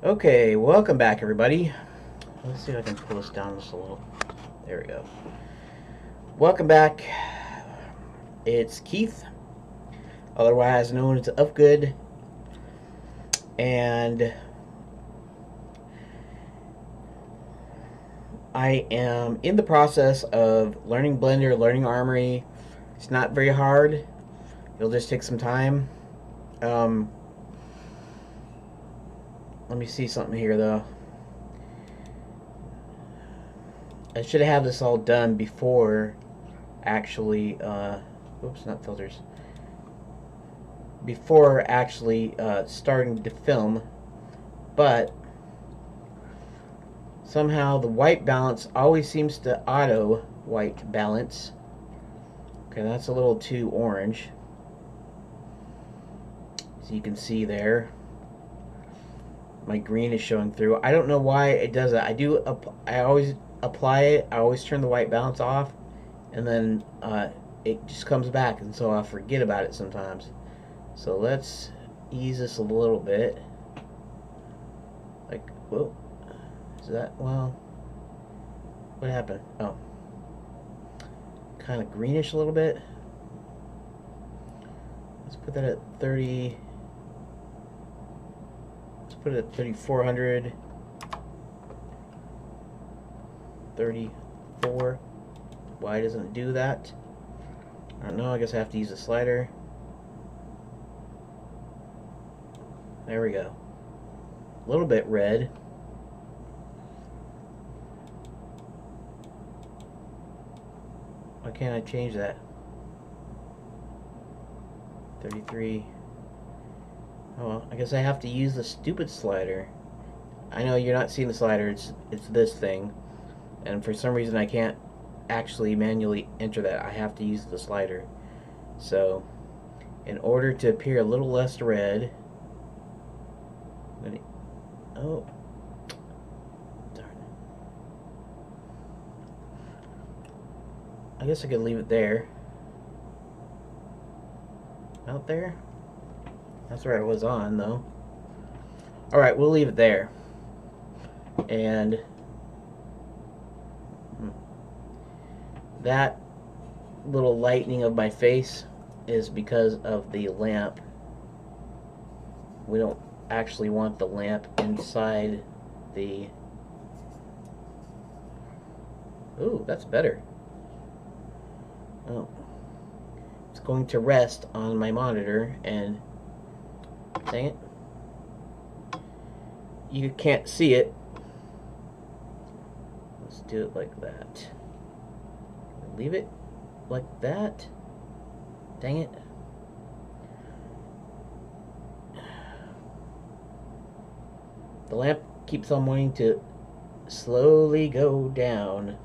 Okay, welcome back, everybody. Let's see if I can pull this down just a little. There we go. Welcome back. It's Keith, otherwise known as Uhfgood, and I am in the process of learning Blender, learning Armory. It's not very hard. It'll just take some time. Let me see something here, though. I should have this all done before actually, oops, not filters. Before actually starting to film, but somehow the white balance always seems to auto white balance. Okay, that's a little too orange. So you can see there. My green is showing through. I don't know why it does that. I always apply it. I always turn the white balance off, and then it just comes back, and so I forget about it sometimes. So let's ease this a little bit. Like, whoa, is that, well, what happened? Oh, kind of greenish a little bit. Let's put that at 30. Put it at 3400, 34. Why doesn't it do that? I don't know. I guess I have to use a slider. There we go. A little bit red. Why can't I change that? 33. Oh, well, I guess I have to use the stupid slider. I know you're not seeing the slider, it's this thing. And for some reason I can't actually manually enter that. I have to use the slider. So, in order to appear a little less red, oh, darn. I guess I could leave it there. Out there? That's where I was on, though. Alright, we'll leave it there. And that little lightening of my face is because of the lamp. We don't actually want the lamp inside the... Ooh, that's better. Oh. It's going to rest on my monitor, and dang it, you can't see it. Let's do it like that. Leave it like that. Dang it. The lamp keeps on wanting to slowly go down.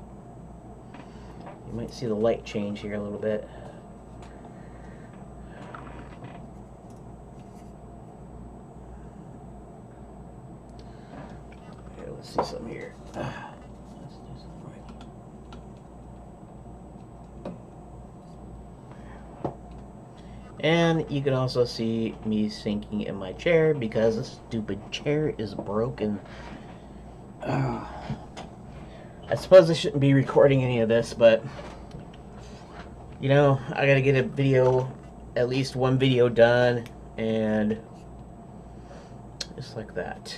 You might see the light change here a little bit. Let's see something here. Let's do something right. And you can also see me sinking in my chair because the stupid chair is broken. I suppose I shouldn't be recording any of this, but you know, I gotta get a video, at least one video done, and just like that.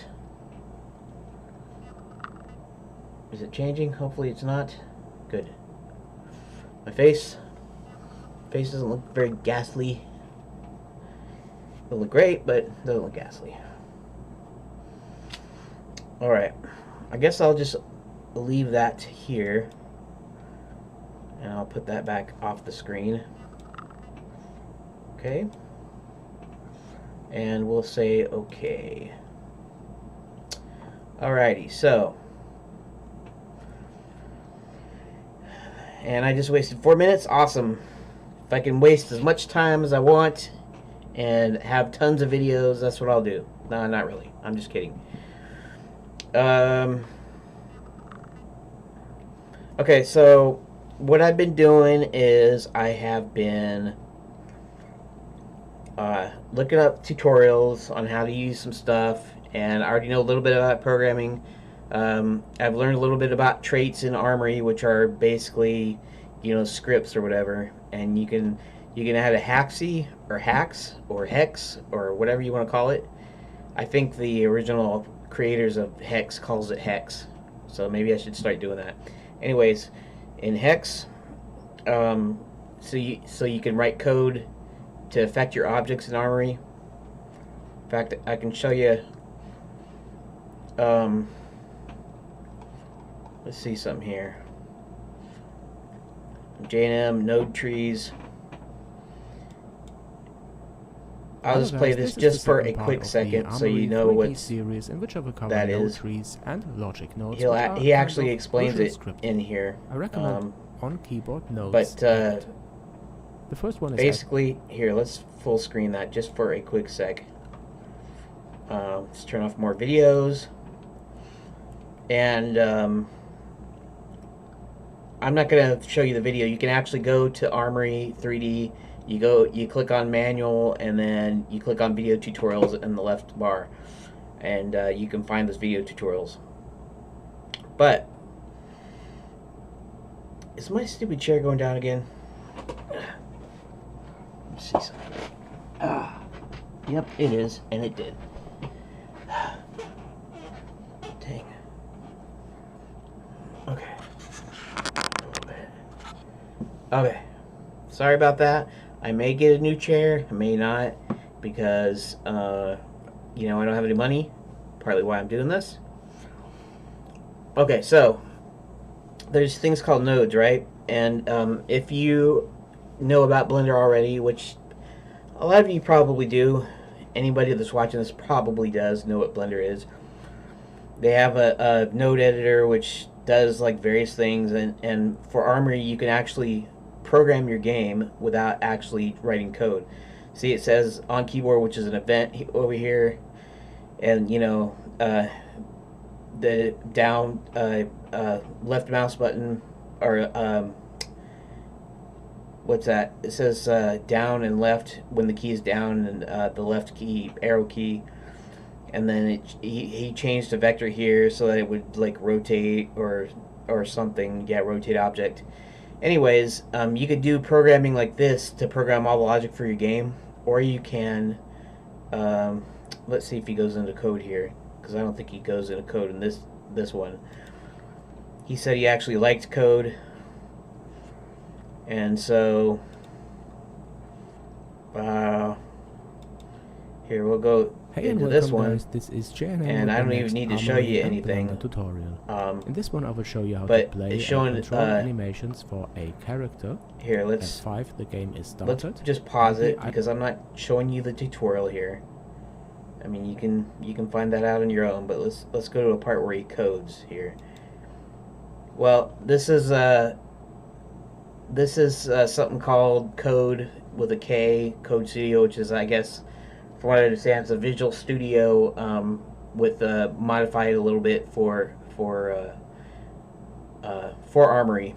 Is it changing? Hopefully it's not. Good. My face doesn't look very ghastly. It'll look great, but it doesn't look ghastly. Alright. I guess I'll just leave that here. And I'll put that back off the screen. Okay. And we'll say okay. Alrighty, so... And I just wasted 4 minutes. Awesome. If I can waste as much time as I want and have tons of videos, that's what I'll do. No, not really. I'm just kidding. Okay, so what I've been doing is I have been looking up tutorials on how to use some stuff and I already know a little bit about programming. I've learned a little bit about traits in Armory, which are basically, scripts or whatever, and you can add a haxy or hax or hex or whatever you want to call it. I think the original creators of hex calls it hex, so maybe I should start doing that. Anyways, in hex, so you can write code to affect your objects in Armory. In fact, I can show you. Let's see something here. J&M node trees. I'll just play this just for a quick second, so you know what that is. Trees and logic nodes, He actually explains it in here. I recommend on-keyboard nodes. But the first one is basically here. Let's full screen that just for a quick sec. Let's turn off more videos, and I'm not going to show you the video. You can actually go to Armory3D. You click on manual, and then you click on video tutorials in the left bar, and you can find those video tutorials. But is my stupid chair going down again? Let me see something. Yep, it is, and it did. Dang. Okay. Okay. Sorry about that. I may get a new chair, I may not, because I don't have any money. Partly why I'm doing this. Okay, so there's things called nodes, right? And if you know about Blender already, which a lot of you probably do, anybody that's watching this probably does know what Blender is. They have a node editor which does like various things, and for Armory you can actually program your game without actually writing code. See, it says on keyboard, which is an event over here, and the down left mouse button, or what's that? It says down and left when the key is down, and the left key, arrow key, and then he changed a vector here so that it would like rotate or something. Yeah, rotate object. Anyways, you could do programming like this to program all the logic for your game, or you can, let's see if he goes into code here, because I don't think he goes into code in this one. He said he actually liked code, and so, here we'll go into this one, this is Jan, and I don't even need to show you anything. Tutorial. In this one, I will show you how to play and control animations for a character. Here, let's. F5, the game is started. Let's just pause it because I'm not showing you the tutorial here. I mean, you can find that out on your own, but let's go to a part where he codes here. Well, this is something called Code with a K, Code Studio, which is, I guess, from what I understand, it's a Visual Studio with modified a little bit for Armory.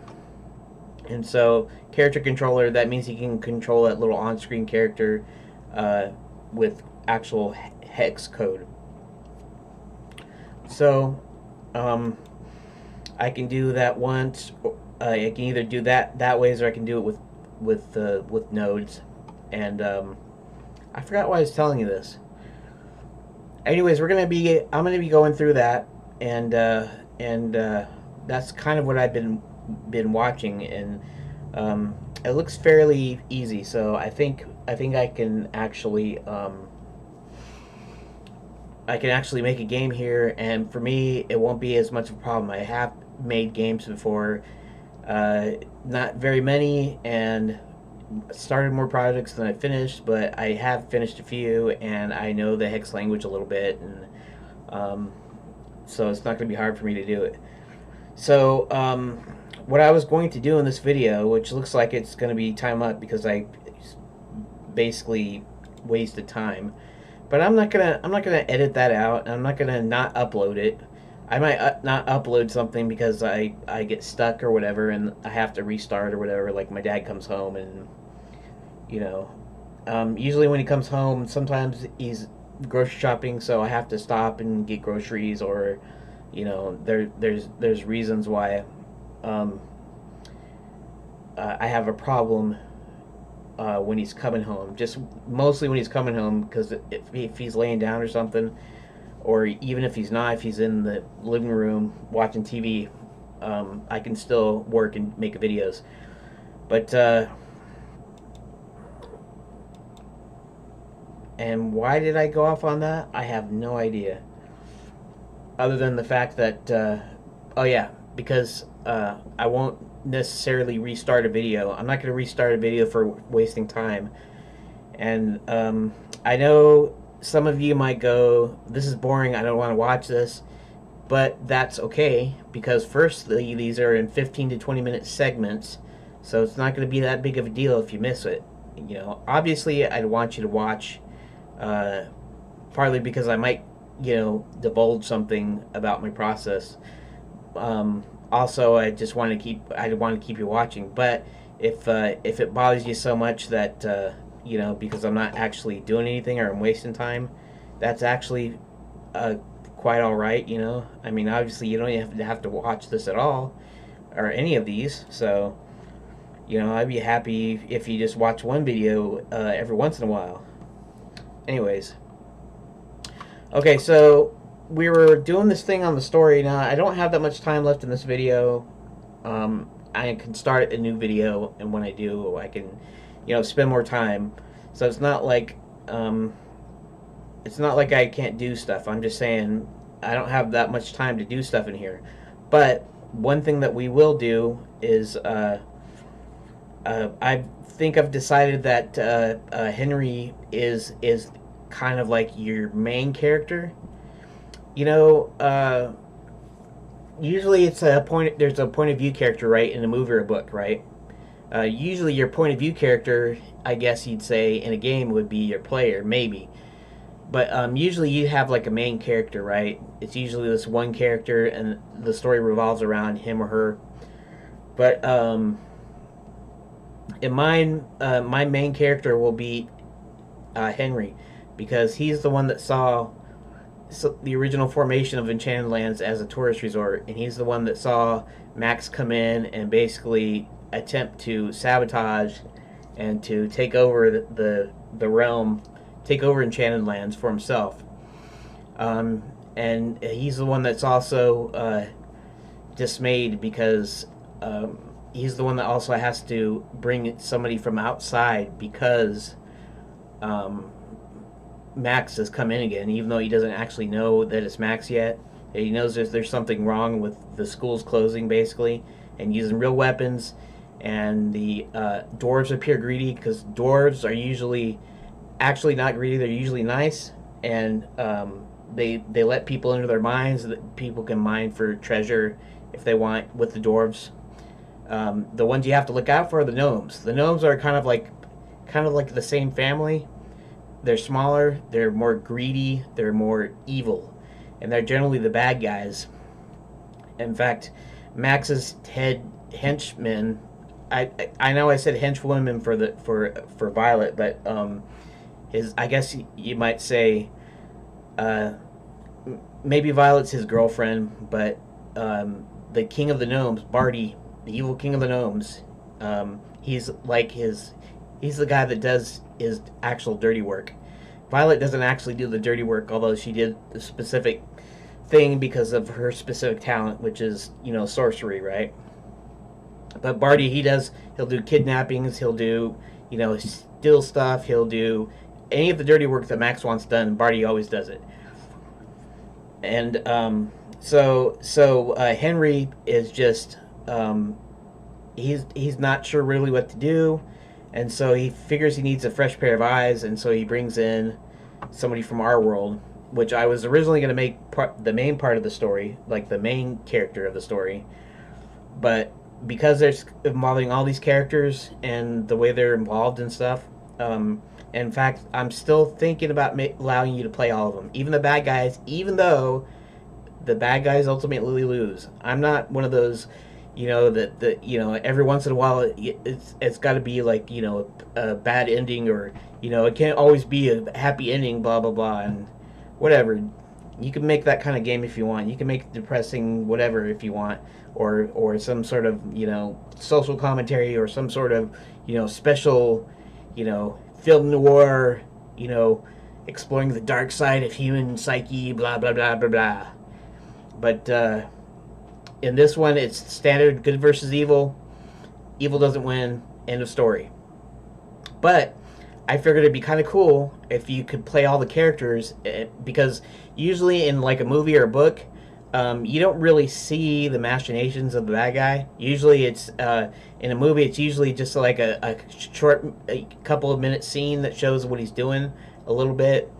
And so, character controller, that means you can control that little on-screen character with actual hex code. So, I can do that once. I can either do that ways, or I can do it with nodes. And I forgot why I was telling you this. Anyways, I'm gonna be going through that, and that's kind of what I've been watching, and it looks fairly easy. So I think I can actually make a game here, and for me it won't be as much of a problem. I have made games before, not very many, and started more projects than I finished, but I have finished a few, and I know the hex language a little bit, and so it's not going to be hard for me to do it. So what I was going to do in this video, which looks like it's going to be time up because I basically wasted time, but I'm not gonna edit that out, and I'm not gonna not upload it. I might not upload something because I get stuck or whatever, and I have to restart or whatever. Like my dad comes home, and usually when he comes home, sometimes he's grocery shopping, so I have to stop and get groceries, or you know, there's reasons why I have a problem when he's coming home. Just mostly when he's coming home, because if he's laying down or something, or even if he's not, if he's in the living room watching TV, I can still work and make videos. But and why did I go off on that? I have no idea. Other than the fact that, oh yeah, because I won't necessarily restart a video. I'm not going to restart a video for wasting time. And I know some of you might go, this is boring, I don't want to watch this. But that's okay, because firstly, these are in 15 to 20 minute segments, so it's not going to be that big of a deal if you miss it. You know, obviously I'd want you to watch, partly because I might, you know, divulge something about my process. Also, I want to keep you watching. But if it bothers you so much that you know, because I'm not actually doing anything or I'm wasting time, that's actually quite all right. You know, I mean, obviously you don't even have to watch this at all, or any of these. So, you know, I'd be happy if you just watch one video every once in a while. Anyways, okay, so we were doing this thing on the story. Now, I don't have that much time left in this video. I can start a new video, and when I do, I can, you know, spend more time. So it's not like I can't do stuff. I'm just saying I don't have that much time to do stuff in here. But one thing that we will do is I think I've decided that Henry is kind of like your main character. You know, usually it's there's a point of view character, right, in a movie or a book, right? Usually your point of view character, I guess you'd say, in a game would be your player, maybe. But usually you have like a main character, right? It's usually this one character, and the story revolves around him or her. But in mine, my main character will be Henry, because he's the one that saw the original formation of Enchanted Lands as a tourist resort, and he's the one that saw Max come in and basically attempt to sabotage and to take over the realm, take over Enchanted Lands for himself. And he's the one that's also dismayed, because he's the one that also has to bring somebody from outside, because Max has come in again, even though he doesn't actually know that it's Max yet. He knows there's something wrong with the school's closing, basically, and using real weapons. And the dwarves appear greedy, because dwarves are usually actually not greedy. They're usually nice, and they let people into their mines, so that people can mine for treasure if they want with the dwarves. The ones you have to look out for are the gnomes. The gnomes are kind of like the same family. They're smaller, they're more greedy, they're more evil, and they're generally the bad guys. In fact, Max's head henchmen, I know I said henchwoman for Violet, but I guess you might say maybe Violet's his girlfriend, but the king of the gnomes, Barty, the evil king of the gnomes, he's the guy that does his actual dirty work. Violet doesn't actually do the dirty work, although she did the specific thing because of her specific talent, which is, you know, sorcery, right? But Barty, he'll do kidnappings, he'll do, you know, steal stuff, he'll do any of the dirty work that Max wants done. Barty always does it. And so Henry is just he's not sure really what to do. And so he figures he needs a fresh pair of eyes, and so he brings in somebody from our world, which I was originally going to make the main part of the story, like the main character of the story. But because there's involving all these characters and the way they're involved and stuff, in fact, I'm still thinking about allowing you to play all of them, even the bad guys, even though the bad guys ultimately lose. I'm not one of those, you know, that the you know, every once in a while it's got to be like, you know, a bad ending, or you know, it can't always be a happy ending, blah blah blah, and whatever. You can make that kind of game if you want. You can make depressing whatever if you want, or some sort of, you know, social commentary, or some sort of, you know, special, you know, film noir, you know, exploring the dark side of human psyche, blah blah blah blah blah. But in this one, it's standard good versus evil. Evil doesn't win. End of story. But I figured it'd be kind of cool if you could play all the characters, because usually in like a movie or a book, you don't really see the machinations of the bad guy. Usually it's in a movie, it's usually just like a short, a couple of minute scene that shows what he's doing a little bit,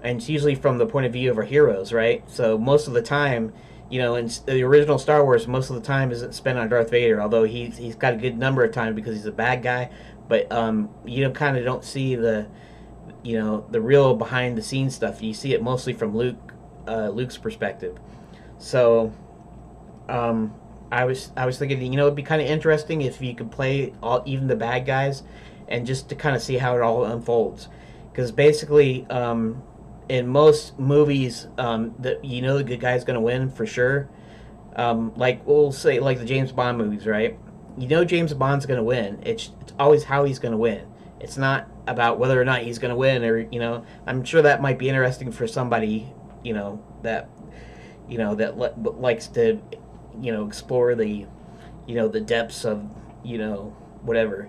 and it's usually from the point of view of our heroes, right? So most of the time, you know, in the original Star Wars, most of the time isn't spent on Darth Vader, although he's got a good number of times because he's a bad guy. But you know, kind of don't see the, you know, the real behind the scenes stuff. You see it mostly from Luke's perspective. So I was thinking, you know, it'd be kind of interesting if you could play even the bad guys, and just to kind of see how it all unfolds. Because basically, in most movies, that, you know, the good guy's going to win for sure. Like we'll say, like the James Bond movies, right? You know, James Bond's going to win. It's always how he's going to win. It's not about whether or not he's going to win, or, you know, I'm sure that might be interesting for somebody, you know, that, you know, that likes to, you know, explore the, you know, the depths of, you know, whatever.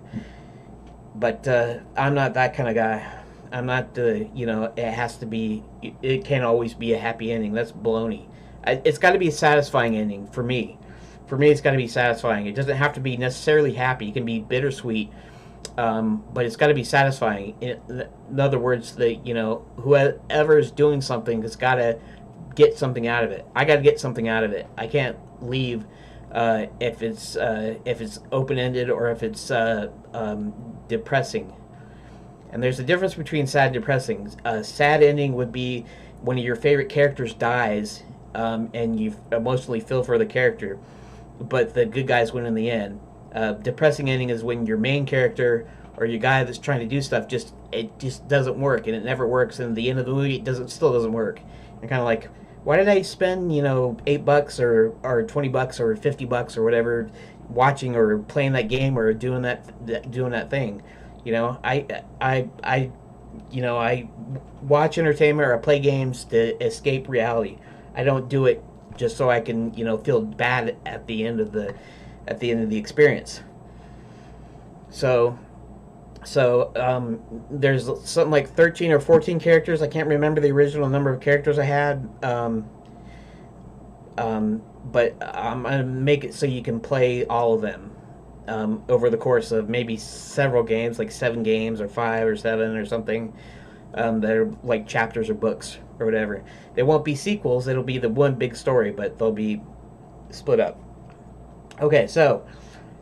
But I'm not that kind of guy. I'm not the, you know, it has to be, it can't always be a happy ending. That's baloney. It's got to be a satisfying ending for me. For me, it's got to be satisfying. It doesn't have to be necessarily happy. It can be bittersweet, but it's got to be satisfying. In other words, you know, whoever is doing something has got to get something out of it. I got to get something out of it. I can't leave if it's open-ended, or if it's depressing. And there's a difference between sad and depressing. A sad ending would be when your favorite characters dies, and you emotionally feel for the character, but the good guys win in the end. Depressing ending is when your main character, or your guy that's trying to do stuff, it just doesn't work, and it never works, and at the end of the movie it still doesn't work. And kind of like, why did I spend, you know, $8 or $20 or $50 or whatever watching or playing that game or doing that thing? You know, I you know, I watch entertainment or I play games to escape reality. I don't do it just so I can, you know, feel bad at the end of the experience. So there's something like 13 or 14 characters. I can't remember the original number of characters I had. But I'm gonna make it so you can play all of them over the course of maybe several games, like 7 games or 5 or 7 or something. That are like chapters or books or whatever. They won't be sequels. It'll be the one big story, but they'll be split up. Okay, so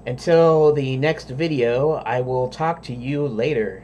until the next video, I will talk to you later.